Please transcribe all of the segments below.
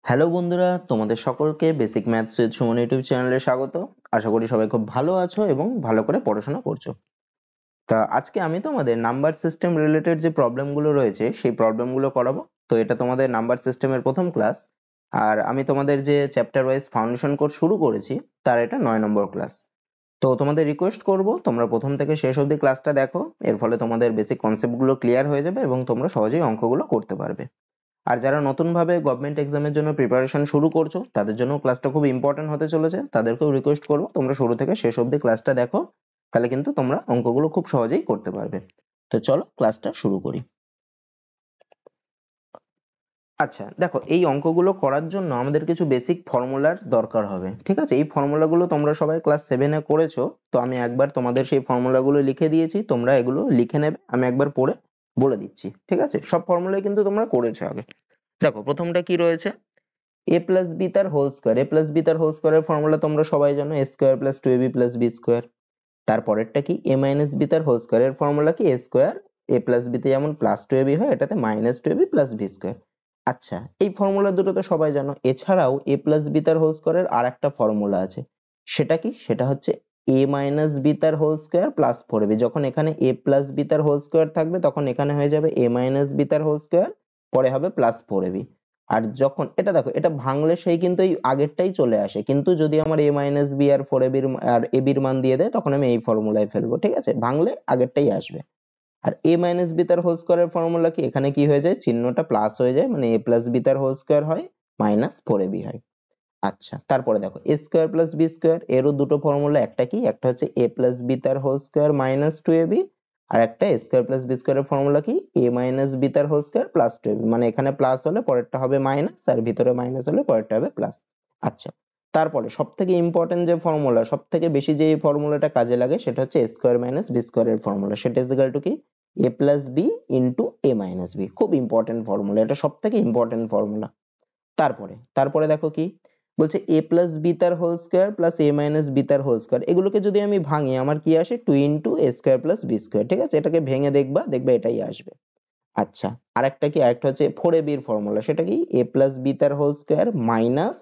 Hello বন্ধুরা, তোমাদের সকলকে basic maths with Suman YouTube চ্যানেলে স্বাগত। আশা করি সবাই খুব ভালো আছো এবং ভালো করে পড়াশোনা করছো। তা আজকে আমি তোমাদের নাম্বার সিস্টেম রিলেটেড যে প্রবলেমগুলো রয়েছে সেই প্রবলেমগুলো করাবো। তো এটা তোমাদের নাম্বার সিস্টেমের প্রথম ক্লাস, আর আমি তোমাদের যে চ্যাপ্টার ওয়াইজ ফাউন্ডেশন কোর্স শুরু করেছি তার এটা 9 নম্বর ক্লাস। তো তোমাদের রিকোয়েস্ট করব তোমরা প্রথম থেকে শেষ অবধি ক্লাসটা দেখো, এর ফলে তোমাদের বেসিক কনসেপ্টগুলো ক্লিয়ার হয়ে যাবে এবং তোমরা সহজেই অঙ্কগুলো করতে পারবে। আর যারা নতুনভাবে গভর্নমেন্ট এক্সামের জন্য প্রিপারেশন শুরু করছো তাদের জন্য ক্লাসটা খুব ইম্পর্টেন্ট হতে চলেছে, তাদেরকেও রিকোয়েস্ট করবো তোমরা শুরু থেকে শেষ অবধি ক্লাসটা দেখো, তাহলে কিন্তু তোমরা অঙ্কগুলো খুব সহজেই করতে পারবে। তো চলো ক্লাসটা শুরু করি। আচ্ছা দেখো, এই অঙ্কগুলো করার জন্য আমাদের কিছু বেসিক ফর্মুলার দরকার হবে, ঠিক আছে? এই ফর্মুলাগুলো তোমরা সবাই ক্লাস 7-এ করেছো, তো আমি একবার তোমাদের সেই ফর্মুলাগুলো লিখে দিয়েছি, তোমরা এগুলো লিখে নেবে, আমি একবার পড়ে বলে দিচ্ছি, ঠিক আছে? সব ফর্মুলাই কিন্তু তোমরা করেছো আগে। দেখো প্রথমটা কি রয়েছে, a প্লাস বি তার whole square. A plus b তার হোল স্কোয়ারের ফর্মুলা তোমরা সবাই জানো, a square plus two AB plus b square. তারপরেরটা কি, এ মাইনাস বি তার হোল স্কোয়ারের ফর্মুলা কি, এ স্কোয়ার এ প্লাস বিতে যেমন প্লাস টু এবি হয় এটাতে minus two AB plus b square. আচ্ছা, এই ফর্মুলা দুটো তো সবাই জানো। এছাড়াও এ প্লাস বি তার হোল স্কোয়ারের আর একটা ফর্মুলা আছে, সেটা কি, সেটা হচ্ছে এ মাইনাস বি তার whole square plus four a b. যখন এখানে এ প্লাস বি তার হোল স্কোয়ার থাকবে তখন এখানে হয়ে যাবে এ মাইনাস বি তার হোল স্কোয়ার, পরে হবে প্লাস ফোর এবি। আর যখন এটা দেখো, এটা ভাঙলে সেই কিন্তু এই আগেরটাই চলে আসে, কিন্তু যদি আমার এ মাইনাস বি আর ফোর এবির আর এবির মান দিয়ে দেয় তখন আমি এই ফর্মুলায় ফেলবো, ঠিক আছে? ভাঙলে আগেরটাই আসবে। আর এ মাইনাস বি তার হোল স্কোয়ারের ফর্মুলা কি, এখানে কি হয়ে যায়, চিহ্নটা প্লাস হয়ে যায়, মানে এ প্লাস বি তার হোল স্কোয়ার হয় মাইনাস ফোর এবি হয়। আচ্ছা, তারপরে দেখো a square plus b square, এরও দুটো ফর্মুলা, একটা কি, একটা হচ্ছে এ প্লাস বি তার whole square minus two ab, আর একটা এ স্কোয়ার প্লাস বি স্কোয়ারের ফর্মুলা কি, এ মাইনাস বি তার whole square plus two ab, মানে এখানে প্লাস হলে পরেরটা হবে মাইনাস, আর ভিতরে মাইনাস হলে পরেরটা হবে প্লাস। আচ্ছা, তারপরে সব থেকে ইম্পর্টেন্ট যে ফর্মুলা, সব থেকে বেশি যে ফর্মুলাটা কাজে লাগে সেটা হচ্ছে এ স্কোয়ার মাইনাস বি স্কোয়ারের ফর্মুলা, সেটা ইজ ইকুয়াল টু কি, a plus B into A minus B. খুব ইম্পর্টেন্ট ফর্মুলা, এটা সব থেকে ইম্পর্টেন্ট ফর্মুলা। তারপরে তারপরে দেখো কি বলছে, এ প্লাস বি তার হোল স্কোয়ার প্লাস এ মাইনাস বি তার হোল স্কোয়ার, এগুলোকে যদি আমি ভাঙি আমার কি আসে, two into a square plus b square, ঠিক আছে? এটাকে ভেঙে দেখবা, দেখবে এটাই আসবে। আচ্ছা, আরেকটা কি, আরেকটা হচ্ছে ফোর এ বির ফর্মুলা, সেটা কি, এ প্লাস বি তার হোল স্কোয়ার মাইনাস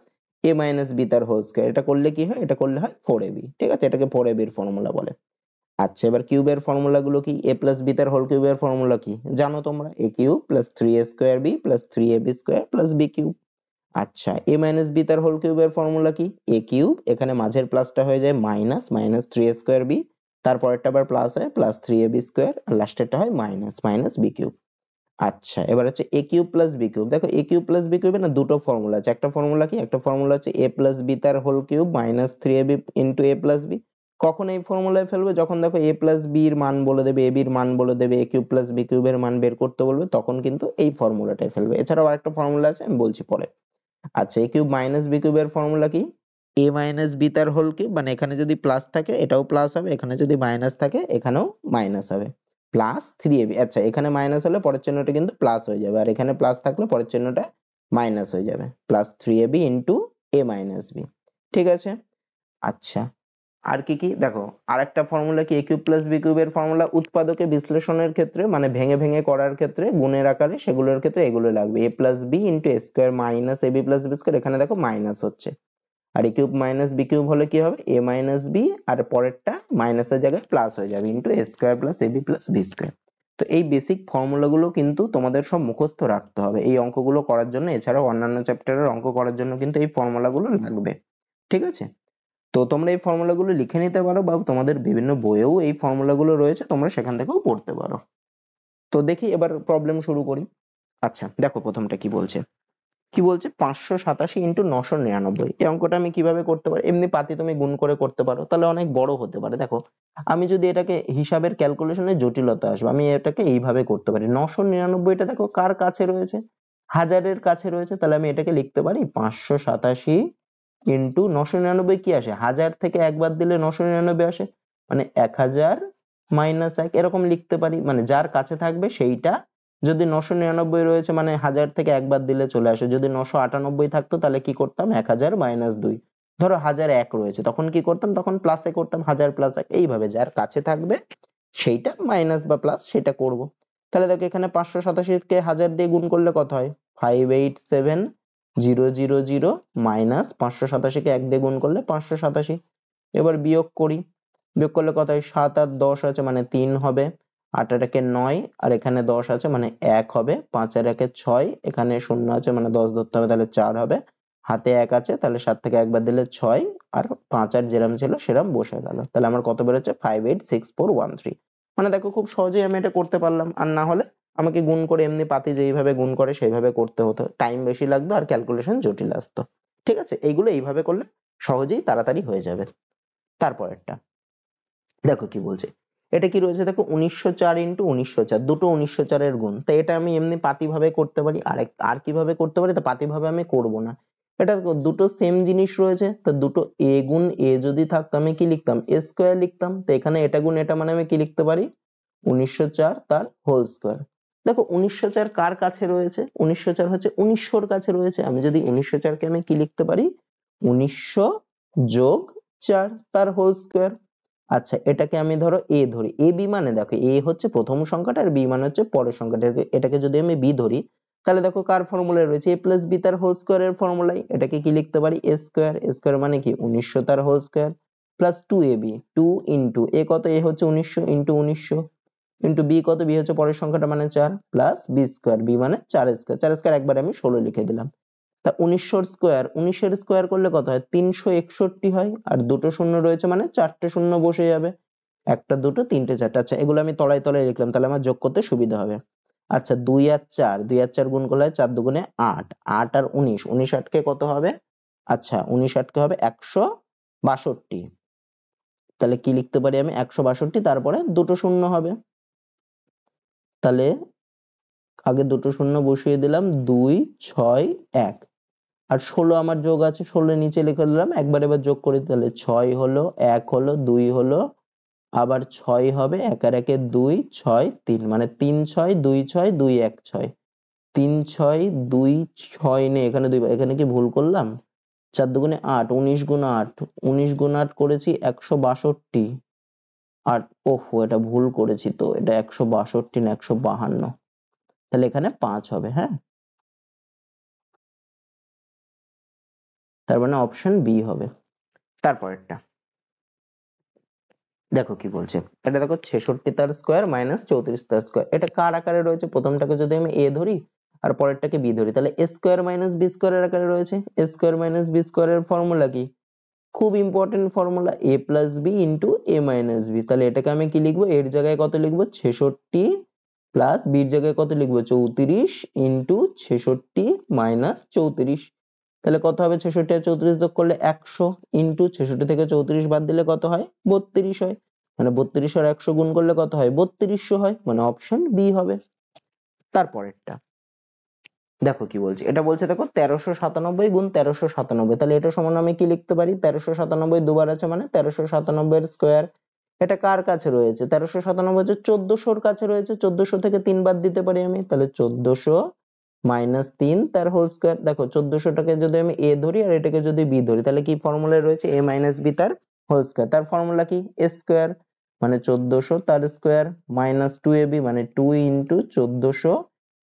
এ মাইনাস বি তার হোল স্কোয়ার। এটা করলে কি হয়, এটা করলে হয় ফোর এ বি, ঠিক আছে? এটাকে ফোর এ বির ফর্মুলা বলে। আচ্ছা, এবার কিউবের ফর্মুলা গুলো কি, এ প্লাস বি তার হোল কিউবের ফর্মুলা কি জানো তোমরা, a cube plus three a square b plus three a b square plus b cube. আচ্ছা, এ মাইনাস বি তার হোল কিউবের ফর্মুলা কি, এ কিউব, এখানে মাঝের প্লাসটা হয়ে যায় minus minus three a square b, তারপরেরটা আবার প্লাস হয় plus three a b square, আর লাস্টেরটা হয় মাইনাস মাইনাস বি কিউব। আচ্ছা, এবার হচ্ছে এ কিউব প্লাস বি কিউব। দেখো এ কিউব প্লাস বি কিউবের না দুটো ফর্মুলা আছে, একটা ফর্মুলা কি, একটা ফর্মুলা হচ্ছে এ প্লাস বি তার whole cube minus three a B into A plus B. কখন এই ফর্মুলায় ফেলবে, যখন দেখো এ প্লাস বি এর মান বলে দেবে, এ বির মান বলে দেবে, এ কিউব প্লাস বি কিউবের মান বের করতে বলবে, তখন কিন্তু এই ফর্মুলাটাই ফেলবে। এছাড়াও আরেকটা ফর্মুলা আছে, আমি বলছি পরে। আচ্ছা, এ কিউব মাইনাস বি কিউবের ফর্মুলা কি, এ মাইনাস বি তার হোল কিউব, মানে এখানে যদি প্লাস থাকে এটাও প্লাস হবে, এখানে যদি মাইনাস থাকে এখানেও মাইনাস হবে, প্লাস থ্রি এবি। আচ্ছা, এখানে মাইনাস হলে পরের চিহ্নটা কিন্তু প্লাস হয়ে যাবে, আর এখানে প্লাস থাকলে পরের চিহ্নটা মাইনাস হয়ে যাবে, প্লাস থ্রি এবি ইন্টু এ মাইনাস বি, ঠিক আছে? আচ্ছা, আর কি কি দেখো, আরেকটা ফর্মুলা কি, এ কিউব প্লাস বি কিউবের ফর্মুলা উৎপাদকে বিশ্লেষণের ক্ষেত্রে, মানে ভেঙে ভেঙে করার ক্ষেত্রে, গুণের আকারে, সেগুলোর ক্ষেত্রে এগুলো লাগবে, এ plus B into a square minus A B plus b square, এখানে দেখো মাইনাস হচ্ছে, আর এ কিউব মাইনাস বি কিউব হলে কি হবে, এ মাইনাস বি, আর পরেরটা মাইনাসের জায়গায় প্লাস হয়ে যাবে, into a square plus A B plus b square. তো এই বেসিক ফর্মুলাগুলো কিন্তু তোমাদের সব মুখস্থ রাখতে হবে এই অঙ্কগুলো করার জন্য, এছাড়াও অন্যান্য চ্যাপ্টারের অঙ্ক করার জন্য কিন্তু এই ফর্মুলাগুলো লাগবে, ঠিক আছে? তো তোমরা এই ফর্মুলাগুলো লিখে নিতে পারো, বা তোমাদের বিভিন্ন বইয়েও এই ফর্মুলাগুলো রয়েছে, তোমরা সেখান থেকেও পড়তে পারো। তো দেখি এবার প্রবলেম শুরু করি। আচ্ছা দেখো প্রথমটা কি বলছে, কি বলছে, 587 ইন্টু 999। এই অঙ্কটা আমি কিভাবে করতে পারি, এমনি পাতি তুমি গুণ করে করতে পারো, তাহলে অনেক বড় হতে পারে। দেখো আমি যদি এটাকে হিসাবের ক্যালকুলেশনে জটিলতা আসবে, আমি এটাকে এইভাবে করতে পারি, 999টা দেখো কার কাছে রয়েছে, হাজারের কাছে রয়েছে, তাহলে আমি এটাকে লিখতে পারি 587 ইন্টু 999, কি আসে, হাজার থেকে একবার দিলে 999 আসে, মানে 1000 মাইনাস 1, এরকম লিখতে পারি, মানে যার কাছে থাকবে সেইটা, যদি 999 রয়েছে মানে হাজার থেকে একবার দিলে চলে আসে, যদি 998 থাকতো তাহলে কি করতাম, 1000 মাইনাস 2। ধরো 1001 রয়েছে, তখন কি করতাম, তখন প্লাসে করতাম, 1000 প্লাস 1, এইভাবে যার কাছে থাকবে সেইটা মাইনাস বা প্লাস সেটা করব। তাহলে দেখো এখানে 587 কে 1000 দিয়ে গুণ করলে কত হয়, 587 0 0 0 মাইনাস 587 কে 1 দিয়ে গুণ করলে 587। এবার বিয়োগ করি, বিয়োগ করলে কত হয় 7 আর 10 আছে মানে 3 হবে, 8 আর 1 9 আর এখানে 10 আছে মানে 1 হবে, 5 আর 1 6, এখানে 0 আছে মানে 10 ধরতে হবে তাহলে 4 হবে, হাতে 1 আছে তাহলে 7 থেকে একবার দিলে 6 আর 5 আর যেরকম ছিল সেরকম বসে গেল। তাহলে আমার কত বেরোচ্ছে 586413। মানে দেখো খুব সহজেই আমি এটা করতে পারলাম। আর না হলে আমাকে গুণ করে এমনি পাতি যেইভাবে গুণ করে সেইভাবে করতে হতো, টাইম বেশি লাগতো আর ক্যালকুলেশন জটিল আসতো। ঠিক আছে, এইগুলো এইভাবে করলে সহজেই তাড়াতাড়ি হয়ে যাবে। তারপরেরটা দেখো কি বলছে, এটা কি রয়েছে দেখো 1904 ইন্টু 1904, দুটো 1904 এর গুণ। তো এটা আমি এমনি পাতি ভাবে করতে পারি, আর কিভাবে করতে পারি, তো পাতি ভাবে আমি করব না। এটা দেখো দুটো সেম জিনিস রয়েছে, তো দুটো a গুণ a যদি থাকতো আমি কি লিখতাম a স্কয়ার লিখতাম। তো এখানে এটা গুণ এটা মানে আমি কি লিখতে পারি 1904 তার হোল স্কয়ার। দেখো 1904 কার কাছে রয়েছে, 1904 হচ্ছে 1900 কাছে রয়েছে। আমি যদি 1904 কে আমি কি লিখতে পারি 1900 যোগ 4 তার হোল স্কয়ার। আচ্ছা এটাকে আমি ধরো a ধরি, a b মানে দেখো a হচ্ছে প্রথম সংখ্যাটা আর b মানে হচ্ছে পরের সংখ্যাটা। এটাকে যদি আমি b ধরি তাহলে দেখো কার ফর্মুলায় রয়েছে a প্লাস b তার হোল স্কয়ার এর ফর্মুলায়। এটাকে কি লিখতে পারি a স্কয়ার, a স্কয়ার মানে কি 1900 তার whole square plus 2ab, 2 into a কত, a হচ্ছে 1900 ইন্টু 1900 ইন্টু b কত, b হচ্ছে পরের সংখ্যাটা মানে 4 প্লাস b স্কয়ার, b মানে 4 স্কয়ার, 4 স্কয়ার একবার আমি 16 লিখে দিলাম। তা 1900 স্কয়ার, 1900 স্কয়ার করলে কত হয় 361 হয়, আর দুটো শূন্য রয়েছে মানে চারটে শূন্য বসে যাবে, একটা দুটো তিনটে চারটে। আচ্ছা এগুলো আমি তলায় তলায় লিখলাম তাহলে আমার যোগ করতে সুবিধা হবে। আচ্ছা 2 আর 4, 2 আর 4 গুণ করলে হয় 4 দুগুণে 8, 8 আর 19, 19 8 কত হবে, আচ্ছা 19 8 হবে 162। তাহলে কি লিখতে পারি আমি 162, তারপরে দুটো শূন্য হবে, তাহলে আগে দুটো শূন্য বসিয়ে দিলাম 2 6 1, আর 16 আমার যোগ আছে 16 নিচে লিখে দিলাম, একবার এবার যোগ করি তাহলে 6 হলো, 1 হলো, 2 হলো, আবার 6 হবে, 1 আর 1 2, 6 3, মানে 3 6 2 6 2 1 6, 3 6 2 6 নেই এখানে 2, এখানে কি ভুল করলাম, 4 দুগুণে 8, 19 গুণ 8, 19 গুণ 8 করেছি 162, আর ওহো এটা ভুল করেছি, তো এটা 162 না 152, তাহলে এখানে 5 হবে। হ্যাঁ, তার মানে অপশন বি হবে। তারপরেরটা দেখো কি বলছে, এটা দেখো 66 তার স্কয়ার মাইনাস 34 তার স্কয়ার। এটা কার আকারে রয়েছে, প্রথমটাকে যদি আমি a ধরি আর পরেরটাকে b ধরি তাহলে a স্কয়ার মাইনাস b স্কয়ারের আকারে রয়েছে। a স্কয়ার মাইনাস b স্কয়ারের ফর্মুলা কি, খুব important formula, a plus b into a minus b। তাহলে এটাকে আমি কি লিখবো, এর জায়গায় কত লিখবো 66 প্লাস b এর জায়গায় কত লিখবো 34 ইন্টু 66 মাইনাস 34। তাহলে কত হবে 66 আর 34 যোগ করলে 100 ইন্টু 66 থেকে 34 বাদ দিলে কত হয় 32 হয়, মানে 32 আর 100 গুণ করলে কত হয় 3200 হয়, মানে অপশন বি হবে। তারপরেরটা দেখো কি বলছে, এটা বলছে দেখো 1397 গুণ 1397, তাহলে এটা সমান আমি কি লিখতে পারি 1397 দুবার আছে মানে 1397 এর স্কয়ার। এটা কার কাছে রয়েছে 1397 হচ্ছে 1400 এর কাছে রয়েছে, 1400 থেকে 3 বাদ দিতে পারি আমি, তাহলে 1400 মাইনাস 3 তার হোল স্কয়ার। দেখো 1400 টাকে যদি আমি a ধরি আর এটাকে যদি b ধরি তাহলে কি ফর্মুলায় রয়েছে a মাইনাস b তার হোল স্কয়ার। তার ফর্মুলা কি a স্কয়ার, মানে 1400 তার স্কয়ার মাইনাস 2ab মানে 2 into 1400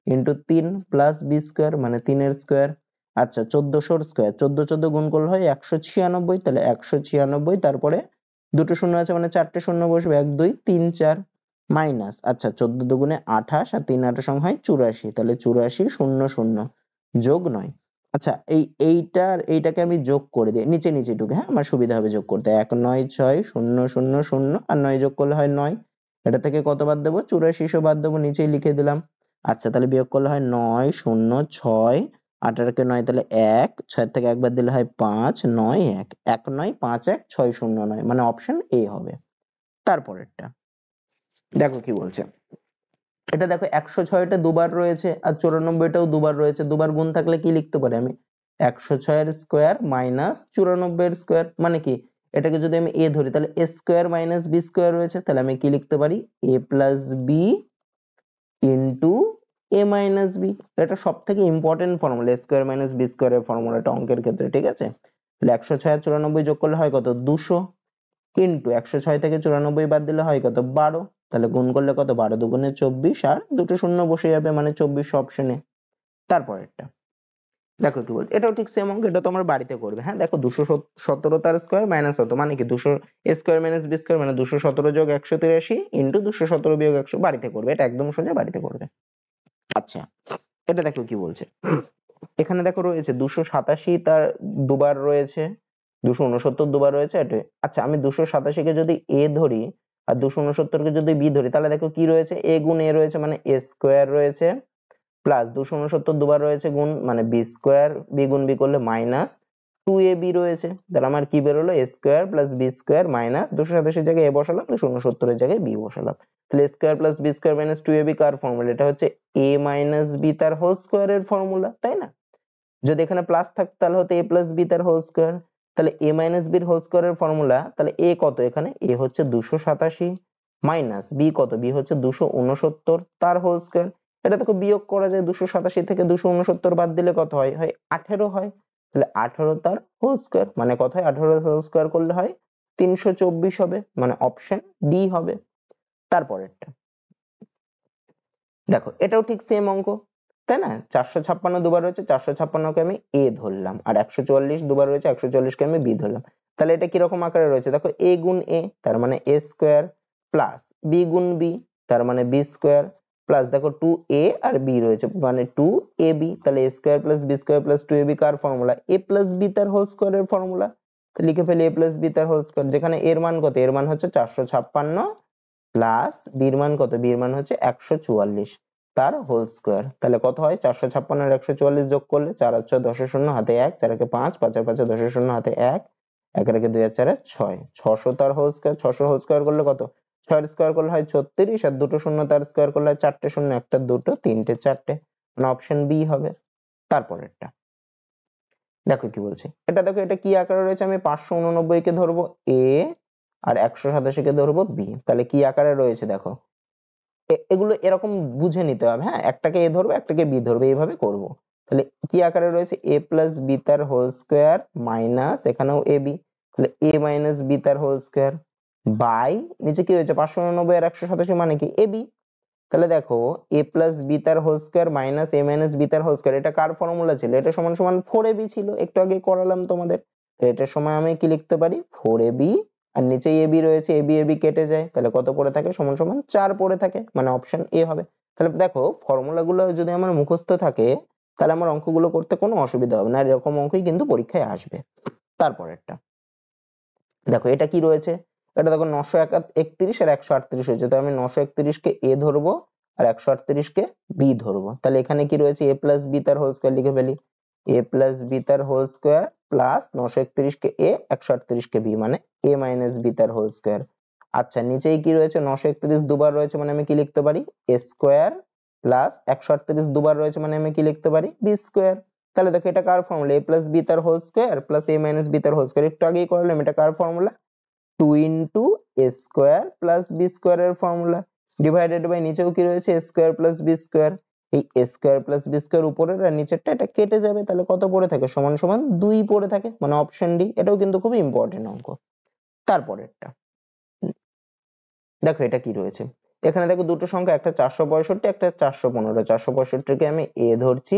into 3 plus b square মানে 3 এর স্কয়ার। আচ্ছা 1400 এর স্কয়ার 14 14 গুণ করলে হয় 196, তাহলে 196, তারপরে দুটো শূন্য আছে মানে চারটে শূন্য বসবে 1 2 3 4 মাইনাস, আচ্ছা 14 দুগুণে 28 আর 3 8 সমান হয় 84, তাহলে 84 0 0 যোগ 9। আচ্ছা এইটার এইটাকে আমি যোগ করে দিই নিচে নিচে ঢুকে, হ্যাঁ আমার সুবিধা হবে যোগ করতে, 1 9 6 0 0 0 আর 9 যোগ করলে হয় 9, এটা থেকে কত বাদ দেবো 84 বাদ দেবো, নিচেই লিখে দিলাম। আচ্ছা তাহলে বিয়োগ করলে হয় 9 0 6, 18 কে 9 তাহলে 1, 6 থেকে একবার দিলে হয় 5 9 1, 1 9 5 1 6 0 9, মানে অপশন এ হবে। তারপরেরটা দেখো কি বলছে, এটা দেখো 106টা দুবার রয়েছে আর 94টাও দুবার রয়েছে, দুবার গুণ থাকলে কি লিখতে পারি আমি 106 এর স্কয়ার মাইনাস 94 এর স্কয়ার, মানে কি এটাকে যদি আমি a ধরি তাহলে a square minus b square রয়েছে, তাহলে আমি কি লিখতে পারি a plus b into a minus b। এটা সব থেকে important formula, a square minus b স্কয়ারের ফর্মুলাটা অঙ্কের ক্ষেত্রে, ঠিক আছে। তাহলে 106 আর 94 যোগ করলে হয় কত 200 ইন্টু 106 থেকে 94 বাদ দিলে হয় কত 12, তাহলে গুণ করলে কত 12 দুগুণে 24 আর দুটো শূন্য বসে যাবে মানে 24 অপশনে। তারপরেরটা দেখো কি বলছে, এটাও ঠিক সেম অঙ্ক, এটা তোমার বাড়িতে করবে। হ্যাঁ দেখো 217 তার স্কোয়ার মাইনাস হতো মানে কি 200 স্কোয়ার মাইনাস বি স্কোয়ার মানে 217 যোগ 183 ইন্টু 217 বিয়োগ 100, বাড়িতে করবে, এটা একদম সোজা, বাড়িতে করবে। আচ্ছা এটা দেখো কি বলছে, এখানে দেখো রয়েছে 287 তার দুবার রয়েছে, 269 দুবার রয়েছে এটা। আচ্ছা আমি 287 কে যদি এ ধরি আর 269 কে যদি বি ধরি, তাহলে দেখো কি রয়েছে, এ গুণ এ রয়েছে মানে এ স্কোয়ার রয়েছে, প্লাস 269 দুবার রয়েছে গুণ মানে বি স্কোয়ার, বি গুণ বি করলে মাইনাস 2ab রয়েছে, তাহলে আমার কি বেরোলো, a square plus b square minus 287 জায়গায় এ বসালাম, 269 এর জায়গায় বি বসালাম, তাহলে a square plus b square minus 2ab কার ফর্মুলা, এটা হচ্ছে a মাইনাস বি তার হোল স্কোয়ার এর ফর্মুলা, তাই না? যদি এখানে প্লাস থাকতো তাহলে হতো a প্লাস বি তার হোল স্কোয়ার, তাহলে a মাইনাস বির হোল স্কোয়ার এর ফর্মুলা, তাহলে a কত, এখানে a হচ্ছে 287 মাইনাস বি কত, বি হচ্ছে 269 তার হোল স্কোয়ার। এটা দেখো বিয়োগ করা যায়, 287 থেকে 269 বাদ দিলে কত হয়, হয় 18 হয়, তাহলে 18 তার হোল স্কোয়ার মানে কত হয়, 18 হোল স্কোয়ার করলে হয় 324 হবে, মানে অপশন ডি হবে। তারপরেরটা দেখো, এটাও ঠিক সেম অঙ্ক, তাই না? 456 দুবার রয়েছে, 456 কে আমি এ ধরলাম, আর 144 দুবার রয়েছে, 144 কে আমি বি ধরলাম, তাহলে এটা কিরকম আকারে রয়েছে, দেখো এ গুণ এ তার মানে এ স্কোয়ার, প্লাস বি গুণ বি তার মানে বি স্কোয়ার, প্লাস দেখো 2a আর b রয়েছে মানে 2ab, তাহলে a square plus b square plus 2ab কার ফর্মুলা, a প্লাস বি তার হোল স্কোয়ারের ফর্মুলা, তো লিখে ফেলি a প্লাস বি তার হোল স্কোয়ার, যেখানে এর মান কত, এর মান হচ্ছে 456 প্লাস বির মান কত, বির মান হচ্ছে 144 তার হোল স্কোয়ার, তাহলে কত হয়, 456 আর 144 যোগ করলে 4 আর 6 10 এর শূন্য হাতে 1, 4 একে 5, 5 আর 5 10 এর শূন্য হাতে 1, 1 আর 2 আর 4 6, 600 তার হোল স্কোয়ার, 600 হোল স্কোয়ার করলে কত, 6 এর স্কোয়ার করলে হয় 36, আর দুটো শূন্য তার স্কোয়ার করলে হয় 4টে শূন্য, একটা দুটো তিনটে চারটে, মানে অপশন বি হবে। তারপরেরটা দেখো কি বলছে, এটা দেখো এটা কি আকারে রয়েছে, আমি 589 কে ধরবো এ আর 187 কে ধরবো বি, তাহলে কি আকারে রয়েছে দেখো, এগুলো এরকম বুঝে নিতে হবে। হ্যাঁ একটাকে এ ধরবো একটাকে বি ধরবো, এইভাবে করব। তাহলে কি আকারে রয়েছে, এ প্লাস বি তার হোল স্কোয়ার মাইনাস এখানেও এ বি, তাহলে এ মাইনাস বি তার হোল স্কোয়ার বাই নিচে কি রয়েছে 589 আর 187 মানে কি এ বি, তাহলে দেখো এ প্লাস বি তার হোল স্কোয়ার মাইনাস এ মাইনাস বি তার হোল স্কোয়ার, এটা কার ফর্মুলা ছিল, এটা সমান সমান 4ab ছিল, একটু আগে করালাম তোমাদের, এটার সময় আমি কি লিখতে পারি 4ab, আর নিচে ab রয়েছে, ab ab কেটে যায়, তাহলে কত পড়ে থাকে, সমান সমান 4 পড়ে থাকে, মানে অপশন এ হবে। তাহলে দেখো ফর্মুলা গুলো যদি আমার মুখস্থ থাকে তাহলে আমার অঙ্কগুলো করতে কোনো অসুবিধা হবে না, আর এরকম অঙ্কই কিন্তু পরীক্ষায় আসবে। তারপরেরটা দেখো এটা কি রয়েছে, এটা দেখো 931 আর 138 হয়েছে, তো আমি 931 কে এ ধরবো আর 138 কে বি ধরবো, তাহলে এখানে কি রয়েছে এ প্লাস বি তার হোল স্কোয়ার, লিখে ফেলি এ প্লাস বি তার হোল স্কোয়ার প্লাস 931 কে এ 138 কে বি মানে এ মাইনাস বি তার হোল স্কোয়ার। আচ্ছা নিচেই কি রয়েছে, 931 দুবার রয়েছে মানে আমি কি লিখতে পারি এ স্কোয়ার, প্লাস 138 দুবার রয়েছে মানে আমি কি লিখতে পারি বি স্কোয়ার, তাহলে দেখো এটা কার ফর্মুলা, a প্লাস বি তার whole square plus a minus b তার হোল স্কোয়ার, একটু আগেই করলাম, এটা কার formula 2 into a square plus b square এর ফর্মুলা, ডিভাইডেড বাই নিচেও কি রয়েছে a square plus b square, এই a square plus b square উপরের আর নিচেরটা এটা কেটে যাবে, তাহলে কত পড়ে থাকে, সমান সমান 2 পড়ে থাকে, মানে অপশন ডি, এটাও কিন্তু খুব ইম্পর্টেন্ট অঙ্ক। তারপরেরটা দেখো এটা কি রয়েছে, এখানে দেখো দুটো সংখ্যা, একটা 465 একটা 415, 465 কে আমি এ ধরছি,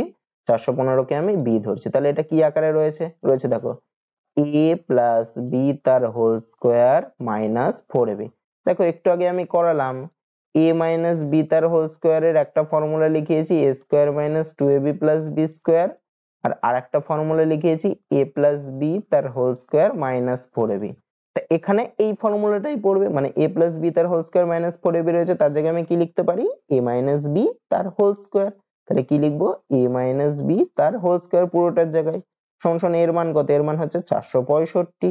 415 কে আমি বি ধরছি, তাহলে এটা কি আকারে রয়েছে, রয়েছে দেখো a প্লাস বি তার হোল স্কোয়ার মাইনাস 4ab, দেখো একটু আগে আমি করালাম a মাইনাস বি তার হোল স্কোয়ারের একটা ফর্মুলা লিখিয়েছি a square minus 2ab plus b square, আর আরেকটা ফর্মুলা লিখিয়েছি a প্লাস বি তার হোল স্কোয়ার মাইনাস 4ab, তা এখানে এই ফর্মুলাটাই পড়বে, মানে a প্লাস বি তার হোল স্কোয়ার মাইনাস 4ab রয়েছে, তার জায়গায় আমি কি লিখতে পারি a মাইনাস বি তার হোল স্কোয়ার, তাহলে কি লিখবো a মাইনাস বি তার হোল স্কোয়ার পুরোটার জায়গায়, সমান এর মান কত, এর মান হচ্ছে 465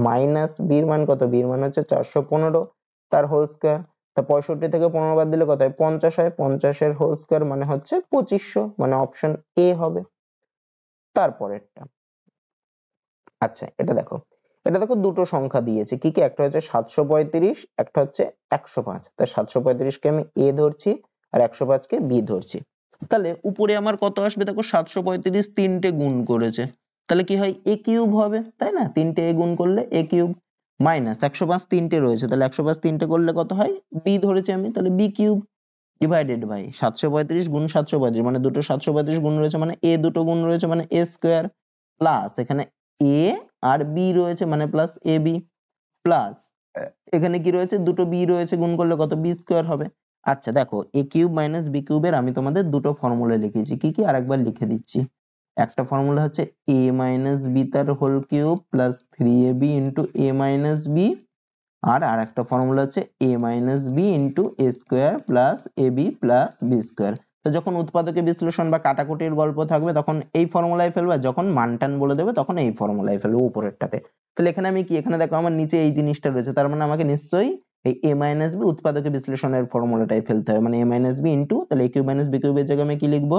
মাইনাস বির মান কত, বির মান হচ্ছে 415 তার হোল স্কোয়ার, তা 65 থেকে 15 বাদ দিলে কত হয় 50 হয়, 50 এর হোল স্কোয়ার মানে হচ্ছে 2500, মানে অপশন এ হবে। তারপরেরটা আচ্ছা এটা দেখো, এটা দেখো দুটো সংখ্যা দিয়েছে কি কি, একটা হচ্ছে 735 একটা হচ্ছে 105, তাই 735 কে আমি এ ধরছি আর 105 কে বি ধরছি, তাহলে উপরে আমার কত আসবে দেখো 735 তিনটে গুণ করেছে, তাহলে কি হয় এ কিউব হবে, তাই না, তিনটে এ গুণ করলে এ কিউব, মাইনাস 105 তিনটে রয়েছে, তাহলে 105 তিনটে করলে কত হয় বি ধরেছি আমি, তাহলে বি কিউব, ডিভাইডেড বাই 735 গুণ 735 মানে দুটো 735 গুণ রয়েছে মানে a দুটো গুণ রয়েছে মানে a স্কয়ার প্লাস এখানে a আর b রয়েছে মানে প্লাস ab প্লাস এখানে কি রয়েছে দুটো b রয়েছে গুণ করলে কত b স্কয়ার হবে। আচ্ছা দেখো a কিউব মাইনাস b কিউবের আমি তোমাদের দুটো ফর্মুলা লিখেছি কি কি আরেকবার লিখে দিচ্ছি। একটা ফর্মুলা হচ্ছে a মাইনাস b তার whole cube plus 3ab into a minus b আর আরেকটা ফর্মুলা হচ্ছে a minus b into a square plus ab plus b square. তো যখন উৎপাদকে বিশ্লেষণ বা কাটাকুটির গল্প থাকবে তখন এই ফর্মুলায় ফেলবে, যখন মানটান বলে দেবে তখন এই ফর্মুলায় ফেলবে উপরেরটাতে। তাহলে এখানে আমি কি, এখানে দেখো আমার নিচে এই জিনিসটা রয়েছে, তার মানে আমাকে নিশ্চয়ই এই a মাইনাস b উৎপাদকে বিশ্লেষণের ফর্মুলাটাই ফেলতে হবে, মানে a মাইনাস b ইন্টু, তাহলে a কিউব মাইনাস b কিউবের জায়গায় আমি কি লিখবো,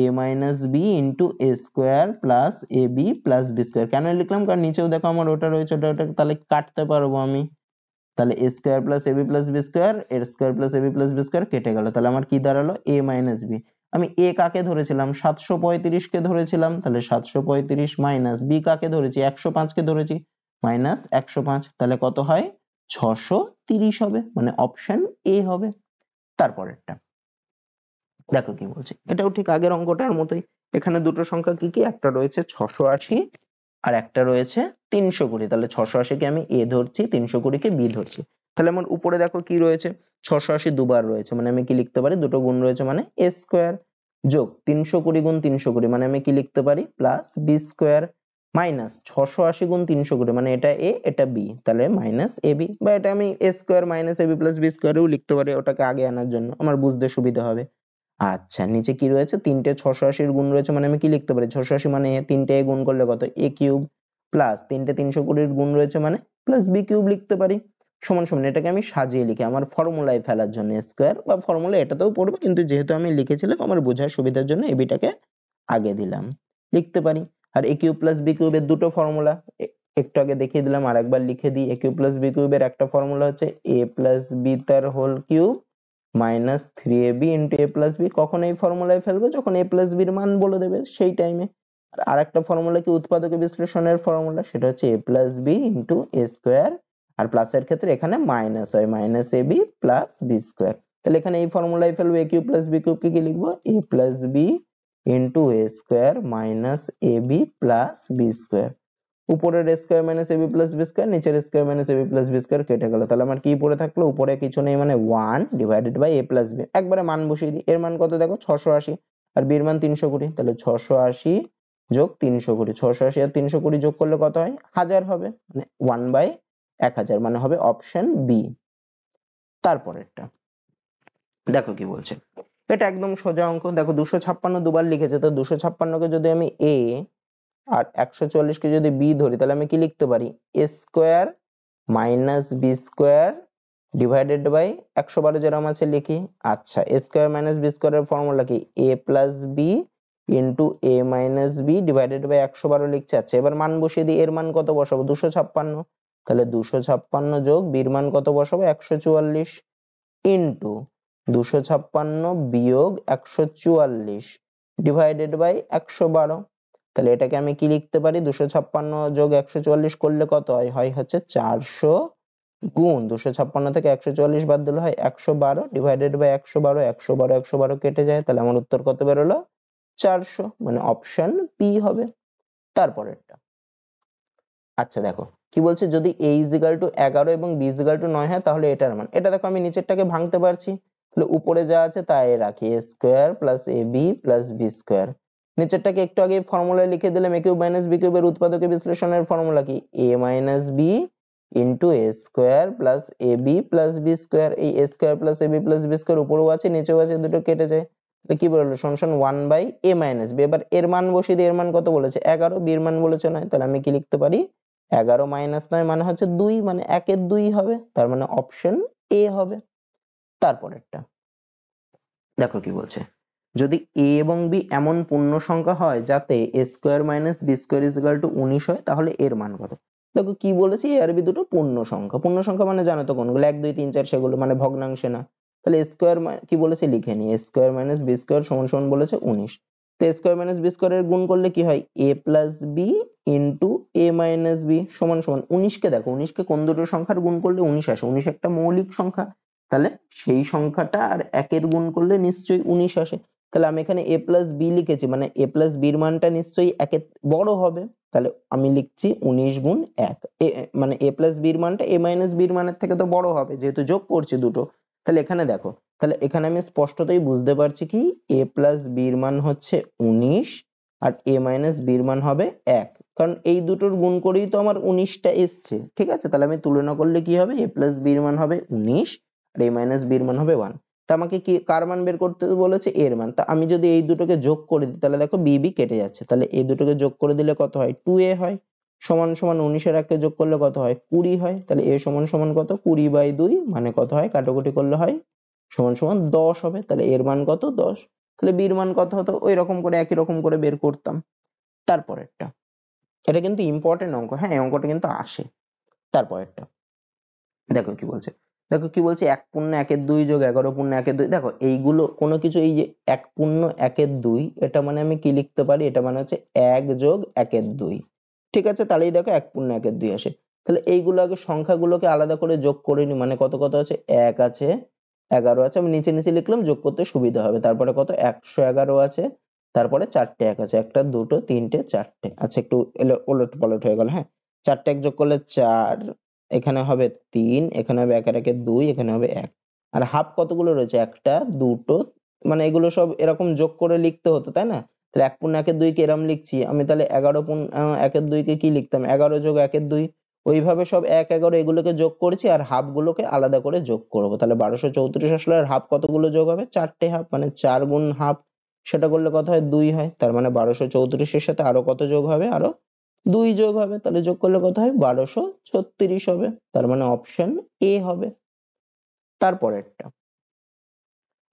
a minus b into a square plus ab plus b square. কেন লিখলাম, কারণ নিচেও দেখো আমার ওটা রয়েছে, ওটা তাহলে কাটতে পারবো আমি, তাহলে a square plus ab plus b square, a square plus ab plus b square কেটে গেল, তাহলে আমার কি দাঁড়ালো a মাইনাস b। আমি a কাকে ধরেছিলাম 735 কে ধরেছিলাম, তাহলে 735 মাইনাস b কাকে ধরেছি 105 কে ধরেছি মাইনাস 105, তাহলে কত হয় 630 হবে, মানে অপশন এ হবে। তারপরেরটা দেখো কি বলছে, এটাও ঠিক আগের অঙ্কটার মতোই, এখানে দুটো সংখ্যা কি কি, একটা রয়েছে 680 আর একটা রয়েছে 320, তাহলে 680 কে আমি a ধরছি, 320 কে b ধরছি। তাহলে আমার উপরে দেখো কি রয়েছে 680 দুবার রয়েছে, মানে আমি কি লিখতে পারি, দুটো গুণ রয়েছে মানে a স্কয়ার, যোগ 320 গুণ 320 মানে আমি কি লিখতে পারি প্লাস b স্কয়ার, মাইনাস 680 গুণ 320 মানে এটা a এটা b, তাহলে মাইনাস ab, বা এটা আমি a square minus ab plus b স্কয়ারেও লিখতে পারি, ওটাকে আগে আনার জন্য আমার বুঝতে সুবিধা হবে। আচ্ছা নিচে কি রয়েছে, তিনটে 680 এর গুণ রয়েছে মানে আমি কি লিখতে পারি, 680 মানে তিনটে a গুণ করলে কত a কিউব, প্লাস তিনটে 320 এর গুণ রয়েছে মানে প্লাস b কিউব লিখতে পারি, সমান সমান এটাকে আমি সাজিয়ে লিখি আমার ফর্মুলায় ফেলার জন্য, স্কয়ার বা ফর্মুলা এটাতেও পড়বে, কিন্তু যেহেতু আমি লিখেছিলাম আমার বোঝার সুবিধার জন্য এবিটাকে আগে দিলাম, লিখতে পারি। আর a কিউব প্লাস b কিউবের দুটো ফর্মুলা একটু আগে দেখিয়ে দিলাম, আরেকবার লিখে দিই, a কিউব প্লাস b কিউবের একটা ফর্মুলা হচ্ছে a প্লাস b তার whole cube minus 3ab into a plus b, কখন এই ফর্মুলায় ফেলবো, যখন a প্লাস b এর মান বলে দেবে সেই টাইমে। আর আরেকটা ফর্মুলা কি উৎপাদকে বিশ্লেষণের ফর্মুলা, সেটা হচ্ছে a plus b into a square, আর প্লাসের ক্ষেত্রে এখানে মাইনাস হয় minus ab plus b square, তাহলে এখানে এই ফর্মুলায় ফেলবো a cube plus b cube কে কি লিখবো a plus b into a square minus ab plus b square, উপরের square minus ab plus b square, নিচের square minus ab plus b square কেটে গেল, তাহলে আমার কি পড়ে থাকলো, উপরে কিছু নেই মানে 1 divided by a plus b, একবারে মান বসিয়ে দিই, এর মান কত দেখো 680 আর b এর মান 320, তাহলে 680 যোগ 320, 680 আর 320 যোগ করলে কত হয় 1000 হবে, মানে 1 বাই 1000 মানে হবে অপশন বি। তারপরেরটা দেখো কি বলছে, এটা একদম সোজা অঙ্ক, দেখো 256 দুবার লিখেছে, তো 256 কে যদি আমি a আর 144 কে যদি b ধরি, তাহলে আমি কি লিখতে পারি a square minus b square divided by 112 যেরকম আছে লিখি। আচ্ছা a স্কয়ার মাইনাস b স্কয়ারের ফর্মুলা কি a plus b into a minus b divided by 112 লিখছি। আচ্ছা এবার মান বসিয়ে দিই, এর মান কত বসাবো 256, তাহলে 256 যোগ b এর মান কত বসাবো 144 ইন্টু 256 বিয়োগ 144 ডিভাইডেড বাই 112, তাহলে এটাকে আমি কি লিখতে পারি 256 যোগ 144 করলে কত হয়, হয় হচ্ছে 400 গুণ 256 থেকে 144 বাদ দিলে হয় 112 ডিভাইডেড বাই 112, 112 112 কেটে যায়, তাহলে আমার উত্তর কত বেরোলো 400, মানে অপশন পি হবে। তারপরেরটা আচ্ছা দেখো কি বলছে, যদি a = 11 এবং b = 9 হয় তাহলে এটার মান, এটা দেখো আমি নিচেরটাকে ভাঙতে পারছি, তাহলে উপরে যা আছে তাই রাখি a square plus ab plus b square, নিচেরটাকে একটু আগে ফর্মুলায় লিখে দিলাম a কিউব মাইনাস b কিউবের উৎপাদকে বিশ্লেষণের ফর্মুলা কি a minus b into a square plus ab plus b square, এই a square plus ab plus b square উপরেও আছে নিচেও আছে, দুটো কেটে যায়, তাহলে কি বেরোলো সমান 1 বাই a মাইনাস b। এবার এর মান বসিয়ে দিই, এর মান কত বলেছে 11, b এর মান বলেছে 9, তাহলে আমি কি লিখতে পারি 11 মাইনাস 9 মানে হচ্ছে 2, মানে 1 এর 2 হবে, তার মানে অপশন এ হবে। তারপরেরটা দেখো কি বলছে, যদি a এবং b এমন পূর্ণ সংখ্যা হয় যাতে a square minus b square is equal to 19 হয় তাহলে এর মান কত। দেখো কি বলেছি a আর b দুটো পূর্ণ সংখ্যা মানে জানো তো কোনগুলো 1 2 3 4 সেগুলো মানে ভগ্নাংশে না, তাহলে a স্কয়ার কি বলেছে লিখে নি, a square minus b square সমান সমান বলেছে 19, তো a square minus b square এর গুণ করলে কি হয় a plus b into a minus b সমান সমান 19 কে দেখো 19 কে কোন দুটো সংখ্যার গুণ করলে 19 আসে, 19 একটা মৌলিক সংখ্যা, তাহলে সেই সংখ্যাটা আর একের গুণ করলে নিশ্চয়ই 19 আসে। তাহলে আমি এখানে a প্লাস বি লিখেছি, মানে a প্লাস বির মানটা নিশ্চয়ই একের বড় হবে। তাহলে আমি লিখছি 19 গুণ 1, মানে a প্লাস বির মানটা a মাইনাস বির মানের থেকে তো বড় হবে, যেহেতু যোগ করছি দুটো। তাহলে এখানে দেখো, তাহলে এখানে আমি স্পষ্টতই বুঝতে পারছি কি a প্লাস বির মান হচ্ছে 19 আর a মাইনাস বির মান হবে 1, কারণ এই দুটোর গুণ করেই তো আমার 19টা এসছে। ঠিক আছে, তাহলে আমি তুলনা করলে কি হবে, a প্লাস বির মান হবে 19 আর a মাইনাস বির মান হবে 1। তা আমাকে কি কার মান বের করতে বলেছে, এর মান। তা আমি যদি এই দুটোকে যোগ করে দিই তাহলে দেখো বি বি কেটে যাচ্ছে, তাহলে এই দুটোকে যোগ করে দিলে কত হয়, 2a হয়, সমান সমান 19 এর একে যোগ করলে কত হয়, 20 হয়। তাহলে a সমান সমান কত, 20/2, মানে কত হয়, কাটাকুটি করলে হয় সমান সমান 10 হবে। তাহলে এর মান কত, 10। তাহলে বির মান কত হতো, ওই রকম করে একই রকম করে বের করতাম। তারপরেরটা, এটা কিন্তু ইম্পর্টেন্ট অঙ্ক, হ্যাঁ এই অঙ্কটা কিন্তু আসে। তারপরেরটা দেখো কি বলছে, দেখো কি বলছে, 1 পূর্ণ 1 2 যোগ 11 পূর্ণ 1 2। দেখো এইগুলো কোনো কিছু, এই যে 1 পূর্ণ 1 2, এটা মানে আমি কি লিখতে পারি, এটা মানে হচ্ছে 1 যোগ 1 2। ঠিক আছে, তাহলেই দেখো 1 পূর্ণ 1 2 আসে। তাহলে এইগুলো আগে সংখ্যাগুলোকে আলাদা করে যোগ করে নি, মানে কত কত আছে, 1 আছে, 11 আছে, আমি নিচে নিচে লিখলাম যোগ করতে সুবিধা হবে। তারপরে কত, 111 আছে, তারপরে 4টে 1 আছে, একটা দুটো তিনটে চারটে। আচ্ছা একটু ওলট পালট হয়ে গেল, হ্যাঁ 4টে 1 যোগ করলে 4, এখানে হবে 3, এখানে হবে 1 আর 1 2, এখানে হবে 1। আর হাফ কতগুলো রয়েছে, একটা দুটো, মানে এগুলো সব এরকম যোগ করে লিখতে হতো তাই না। তাহলে 1 পূর্ণ 1 2 কে এরম লিখছি আমি, তাহলে 11 পূর্ণ 1 2 কে কি লিখতাম, 11 যোগ 1 2। ওইভাবে সব 1 11 এগুলোকে যোগ করেছি, আর হাফ গুলোকে আলাদা করে যোগ করবো। তাহলে 1234 আসলে, আর হাফ কতগুলো যোগ হবে, 4টে হাফ, মানে 4 গুণ হাফ, সেটা করলে কত হয়, 2 হয়। তার মানে 1234 এর সাথে আরো কত যোগ হবে, আরো 2 যোগ হবে। তাহলে যোগ করলে কত হয়, 1236 হবে। তার মানে অপশন এ হবে। তারপরেরটা,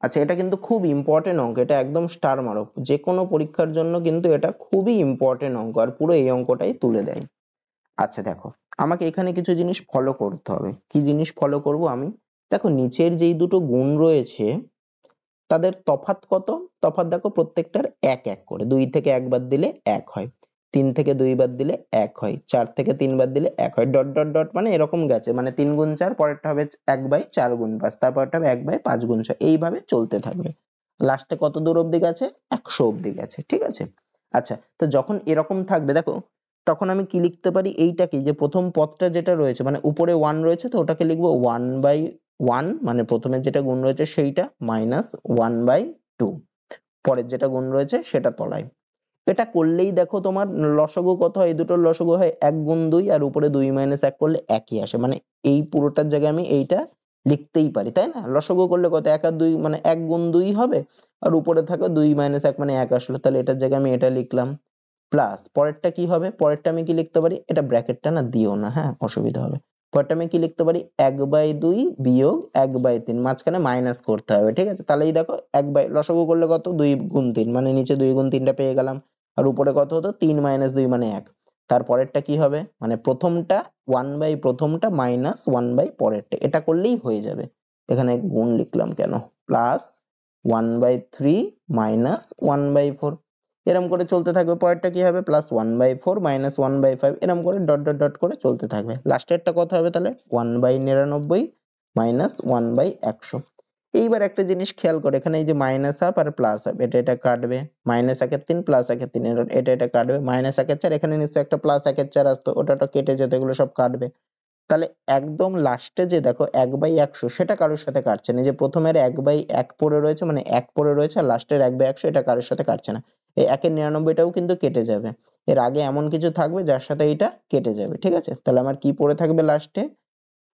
আচ্ছা এটা কিন্তু খুব ইম্পর্টেন্ট অঙ্ক, এটা একদম স্টার মারো, যে কোনো পরীক্ষার জন্য কিন্তু এটা খুবই ইম্পর্টেন্ট অঙ্ক, আর পুরো এই অঙ্কটাই তুলে দেয়। আচ্ছা দেখো, আমাকে এখানে কিছু জিনিস ফলো করতে হবে। কি জিনিস ফলো করব আমি, দেখো নিচের যেই দুটো গুণ রয়েছে তাদের তফাৎ কত, তফাৎ দেখো প্রত্যেকটার 1 1 করে, 2 থেকে 1 বাদ দিলে 1 হয়, 3 থেকে 2 বাদ দিলে 1 হয়, 4 থেকে 3 বাদ দিলে 1 হয়, ডট ডট ডট, মানে এরকম গেছে, মানে 3 গুণ 4, পরেরটা হবে 1/4 গুণ 5, তারপরটা হবে 1/5 গুণ 6, এইভাবে চলতে থাকবে। লাস্টে কত দূর অবধি গেছে, 100 অবধি গেছে। ঠিক আছে, আচ্ছা তো যখন এরকম থাকবে দেখো, তখন আমি কি লিখতে পারি, এইটাকে যে প্রথম পদটা যেটা রয়েছে, মানে উপরে 1 রয়েছে তো ওটাকে লিখবো 1/1, মানে প্রথমে যেটা গুণ রয়েছে সেইটা, মাইনাস 1/2, পরের যেটা গুণ রয়েছে সেটা তলায়। এটা করলেই দেখো তোমার লসাগু কত হয়, এই দুটোর লসাগু হয় 1 গুণ 2, আর উপরে 2 মাইনাস 1 করলে 1ই আসে, মানে এই পুরোটার জায়গায় আমি এইটা লিখতেই পারি তাই না। লসাগু করলে কত, 1 আর 2, মানে 1 গুণ 2 হবে, আর উপরে থাকে 2 মাইনাস 1 মানে 1 আসলো, তাহলে এটার জায়গায় আমি এটা লিখলাম। প্লাস পরেরটা কি হবে, পরেরটা আমি কি লিখতে পারি, এটা ব্র্যাকেটটা না দিও না, হ্যাঁ অসুবিধা হবে। পরেরটা আমি কি লিখতে পারি, 1/2 বিয়োগ 1/3, মাঝখানে মাইনাস করতে হবে। ঠিক আছে, তাহলেই দেখো লসাগু করলে কত, 2 গুণ 3, মানে নিচে 2 গুণ 3টা পেয়ে গেলাম, আর উপরে কত হতো, 3 মাইনাস 2 মানে 1। তারপরেরটা কি হবে, মানে প্রথমটা 1 বাই প্রথমটা মাইনাস 1 বাই পরেরটা, এটা করলেই হয়ে যাবে। এখানে গুণ লিখলাম কেন, প্লাস 1/3 মাইনাস 1/4, এরকম করে চলতে থাকবে। পরেরটা কি হবে, প্লাস 1/4 মাইনাস 1/5, এরকম করে ডট ডট ডট করে চলতে থাকবে। লাস্টেরটা কত হবে তাহলে, 1/99 মাইনাস 1/100। এইবার একটা জিনিস খেয়াল করে, এখানে এই যে মাইনাস হাফ আর প্লাস হাফ, এটা এটা কাটবে, মাইনাস 1 3 প্লাস 1 3, এটা এটা কাটবে, মাইনাস 1 4, এখানে নিশ্চয়ই একটা প্লাস 1 4 আসতো, ওটা কেটে যেত, এগুলো সব কাটবে। তাহলে একদম লাস্টে যে দেখো 1/100, সেটা কারোর সাথে কাটছে না, এই যে প্রথমের 1/1 পড়ে রয়েছে, মানে 1 পড়ে রয়েছে, আর লাস্টের 1/100 এটা কারোর সাথে কাটছে না। এই 1 এর 99টাও কিন্তু কেটে যাবে, এর আগে এমন কিছু থাকবে যার সাথে এটা কেটে যাবে। ঠিক আছে, তাহলে আমার কি পড়ে থাকবে লাস্টে,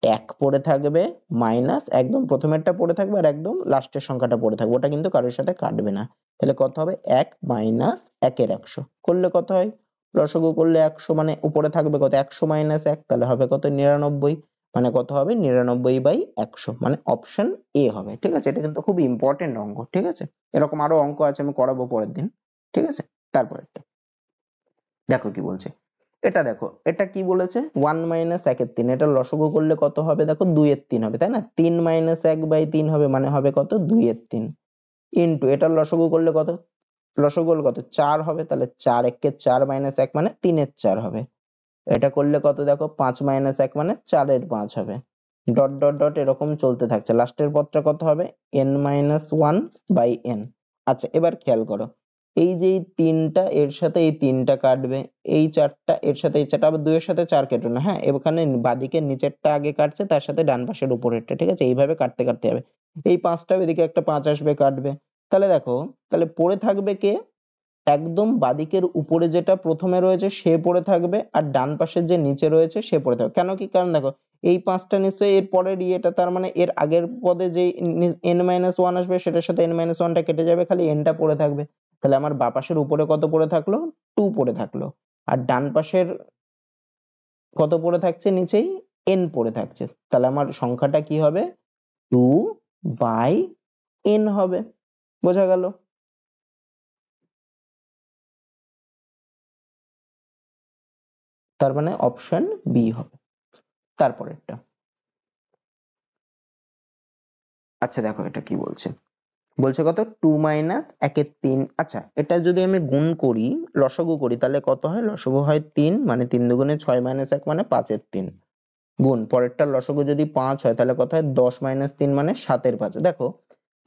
1 পড়ে থাকবে, মাইনাস একদম প্রথমেরটা পড়ে থাকবে, আর একদম লাস্টের সংখ্যাটা পড়ে থাকবে, ওটা কিন্তু কারোর সাথে কাটবে না। তাহলে কত হবে, 1 মাইনাস 1 এর 100 করলে কত হয়, লসাগু করলে 100, মানে উপরে থাকবে কত, 100 মাইনাস 1, তাহলে হবে কত, 99, মানে কত হবে, 99/100, মানে অপশন এ হবে। ঠিক আছে, এটা কিন্তু খুব ইম্পর্টেন্ট অঙ্ক। ঠিক আছে, এরকম আরো অঙ্ক আছে, আমি করাবো পরের দিন। ঠিক আছে, তারপরে দেখো কি বলছে, এটা দেখো, এটা কি বলেছে, 1 মাইনাস 1 এর 3, এটা লসাগু করলে কত হবে, দেখো 2 এর 3 হবে তাই না, 3 মাইনাস 1/3 হবে, মানে হবে কত, 2 এর 3, ইনটু এটার লসাগু করলে কত, লসাগু করলে কত, 4 হবে, তাহলে 4 একে 4 মাইনাস 1 মানে 3 এর 4 হবে। এটা করলে কত দেখো, 5 মাইনাস 1 মানে 4 এর 5 হবে। ডট ডট ডট এরকম চলতে থাকছে, লাস্টের পদটা কত হবে n-1/n। আচ্ছা এবার খেয়াল করো, এই যে এই তিনটা এর সাথে এই তিনটা কাটবে, এই চারটা এর সাথে এই চারটা, আবার 2 এর সাথে 4 কেটো না, হ্যাঁ এখানে বাঁদিকের নিচেরটা আগে কাটছে তার সাথে ডান পাশের উপরেরটা, ঠিক আছে, এইভাবে কাটতে কাটতে যাবে। এই 5টা এদিকে একটা 5 আসবে কাটবে, তাহলে দেখো তাহলে পড়ে থাকবে কে, একদম বাঁদিকের উপরে যেটা প্রথমে রয়েছে সে পড়ে থাকবে, আর ডান পাশের যে নিচে রয়েছে সে পড়ে থাকবে। কেন কি, কারণ দেখো এই 5টা নিশ্চয়ই এর পরের ইয়েটা, তার মানে এর আগের পদে যে n-1 আসবে সেটার সাথে n-1 টা কেটে যাবে, খালি n টা পড়ে থাকবে। তাহলে আমার বাঁ পাশের উপরে কত পড়ে থাকলো, 2 পড়ে থাকলো, আর ডান পাশের কত পড়ে থাকছে নিচেই, n পড়ে থাকছে। তাহলে আমার সংখ্যাটা কি হবে, 2/n হবে। বোঝা গেল? তার মানে অপশন বি হবে। তারপরেরটা, আচ্ছা দেখো এটা কি বলছে, বলছে কত 2 মাইনাস 1-এর 3। আচ্ছা এটা যদি আমি গুণ করি, লসাগু করি, তাহলে কত হয়, লসাগু হয় 3, মানে 3 দুগুণে 6 মাইনাস 1 মানে 5-এর 3, গুণ পরেরটার লসাগু যদি 5 হয় তাহলে কত হয় 10 মাইনাস 3 মানে 7-এর 5। দেখো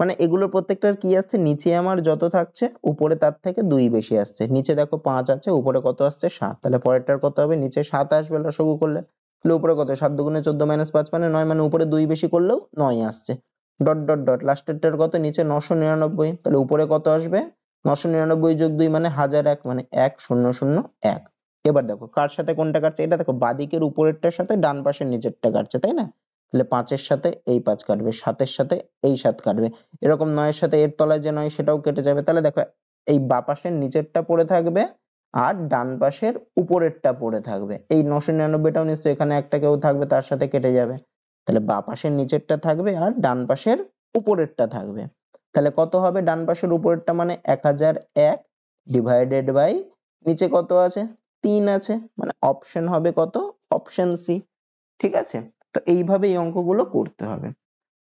মানে এগুলোর প্রত্যেকটার কি আসছে, নিচে আমার যত থাকছে উপরে তার থেকে 2 বেশি আসছে, নিচে দেখো 5 আছে উপরে কত আসছে 7, তাহলে পরেরটার কত হবে, নিচে 7 আসবে লসাগু করলে, তাহলে উপরে কত, 7 দুগুণে 14 মাইনাস 5 মানে 9, মানে উপরে 2 বেশি করলেও 9 আসছে। ডট ডট ডট লাস্টেরটার কত, নিচে 999, তাহলে উপরে কত আসবে, 999 যোগ 2 মানে 1001, মানে 1001। এবার দেখো কার সাথে কোনটা কাটছে, এটা দেখো বাঁদিকের উপরেরটার সাথে ডান পাশের নিচেরটা কাটছে, তাই না, তাহলে 5-এর সাথে এই 5 কাটবে, 7-এর সাথে এই 7 কাটবে, এরকম 9-এর সাথে এর তলায় যে 9 সেটাও কেটে যাবে। তাহলে দেখো এই বাঁ পাশের নিচেরটা পড়ে থাকবে আর ডান পাশের উপরেরটা পড়ে থাকবে, এই 999টাও নিশ্চয়ই এখানে একটা কেউ থাকবে তার সাথে কেটে যাবে, তাহলে বাঁ পাশের নিচেরটা থাকবে আর ডান পাশের উপরেরটা থাকবে। তাহলে কত হবে, ডান পাশের উপরেরটা মানে 1001 ডিভাইডেড বাই নিচে কত আছে 3 আছে, মানে অপশন হবে কত, অপশন সি। ঠিক আছে, তো এইভাবে এই অঙ্কগুলো করতে হবে।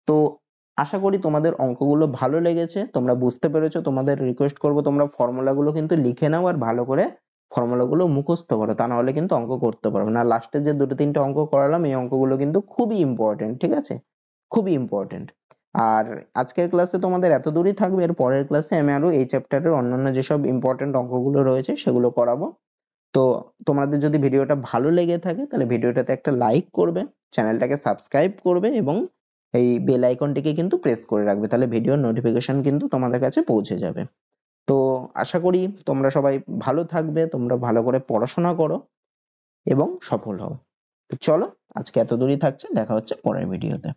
তো আশা করি তোমাদের অঙ্কগুলো ভালো লেগেছে, তোমরা বুঝতে পেরেছো। তোমাদের রিকোয়েস্ট করব তোমরা ফর্মুলাগুলো কিন্তু লিখে নাও আর ভালো করে ফর্মুলাগুলো মুখস্থ করো, তা না হলে কিন্তু অঙ্ক করতে পারবে না। লাস্টে যে দুটো তিনটে অঙ্ক করালাম এই অঙ্কগুলো কিন্তু খুবই ইম্পর্টেন্ট, ঠিক আছে, খুবই ইম্পর্টেন্ট। আর আজকের ক্লাসে তোমাদের এত দূরই থাকবে, এর পরের ক্লাসে আমি আরো এই চ্যাপ্টারের অন্যান্য যেসব ইম্পর্টেন্ট অঙ্কগুলো রয়েছে সেগুলো করাবো। তো তোমাদের যদি ভিডিওটা ভালো লেগে থাকে তাহলে ভিডিওটাতে একটা লাইক করবে, চ্যানেলটাকে সাবস্ক্রাইব করবে এবং এই বেল আইকনটিকে কিন্তু প্রেস করে রাখবে, তাহলে ভিডিওর নোটিফিকেশন কিন্তু তোমাদের কাছে পৌঁছে যাবে। তো আশা করি তোমরা সবাই ভালো থাকবে, তোমরা ভালো করে পড়াশোনা করো এবং সফল হও। তো চলো আজকে এত দূরই থাকছে, দেখা হচ্ছে পরের ভিডিওতে।